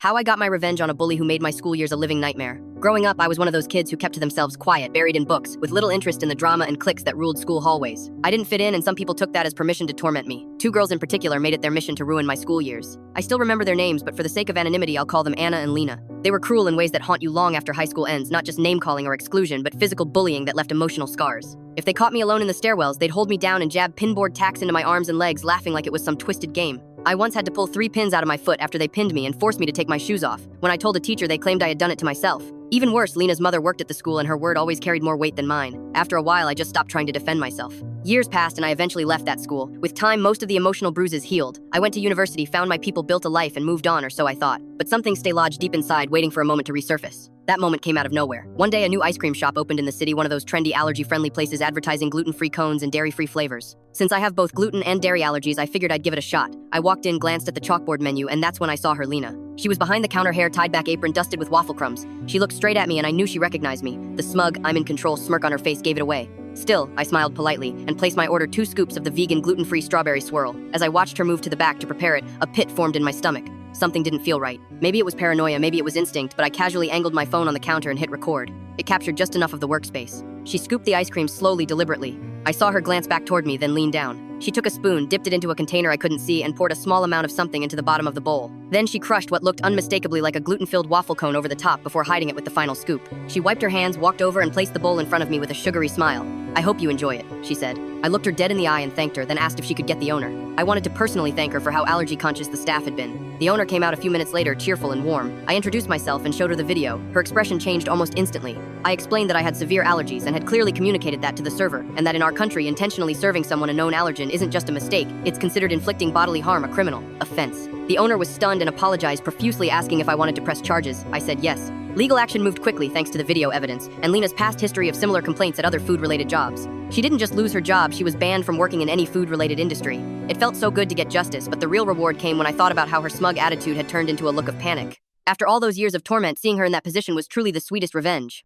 How I got my revenge on a bully who made my school years a living nightmare. Growing up, I was one of those kids who kept to themselves quiet, buried in books, with little interest in the drama and cliques that ruled school hallways. I didn't fit in, and some people took that as permission to torment me. Two girls in particular made it their mission to ruin my school years. I still remember their names, but for the sake of anonymity, I'll call them Anna and Lena. They were cruel in ways that haunt you long after high school ends, not just name-calling or exclusion, but physical bullying that left emotional scars. If they caught me alone in the stairwells, they'd hold me down and jab pinboard tacks into my arms and legs, laughing like it was some twisted game. I once had to pull 3 pins out of my foot after they pinned me and forced me to take my shoes off. When I told a teacher, they claimed I had done it to myself. Even worse, Lena's mother worked at the school and her word always carried more weight than mine. After a while, I just stopped trying to defend myself. Years passed and I eventually left that school. With time, most of the emotional bruises healed. I went to university, found my people, built a life, and moved on, or so I thought. But some things stay lodged deep inside, waiting for a moment to resurface. That moment came out of nowhere. One day, a new ice cream shop opened in the city, one of those trendy allergy-friendly places advertising gluten-free cones and dairy-free flavors. Since I have both gluten and dairy allergies, I figured I'd give it a shot. I walked in, glanced at the chalkboard menu, and that's when I saw her, Lena. She was behind the counter, hair tied back, apron dusted with waffle crumbs. She looked straight at me and I knew she recognized me. The smug, I'm in control smirk on her face gave it away. Still, I smiled politely and placed my order 2 scoops of the vegan gluten-free strawberry swirl. As I watched her move to the back to prepare it, a pit formed in my stomach. Something didn't feel right. Maybe it was paranoia, maybe it was instinct, but I casually angled my phone on the counter and hit record. It captured just enough of the workspace. She scooped the ice cream slowly, deliberately. I saw her glance back toward me, then lean down. She took a spoon, dipped it into a container I couldn't see, and poured a small amount of something into the bottom of the bowl. Then she crushed what looked unmistakably like a gluten-filled waffle cone over the top before hiding it with the final scoop. She wiped her hands, walked over, and placed the bowl in front of me with a sugary smile. "I hope you enjoy it," she said. I looked her dead in the eye and thanked her, then asked if she could get the owner. I wanted to personally thank her for how allergy-conscious the staff had been. The owner came out a few minutes later, cheerful and warm. I introduced myself and showed her the video. Her expression changed almost instantly. I explained that I had severe allergies and had clearly communicated that to the server, and that in our country, intentionally serving someone a known allergen isn't just a mistake, it's considered inflicting bodily harm, a criminal offense. The owner was stunned and apologized profusely, asking if I wanted to press charges. I said yes. Legal action moved quickly thanks to the video evidence, and Lena's past history of similar complaints at other food-related jobs. She didn't just lose her job, she was banned from working in any food-related industry. It felt so good to get justice, but the real reward came when I thought about how her smug attitude had turned into a look of panic. After all those years of torment, seeing her in that position was truly the sweetest revenge.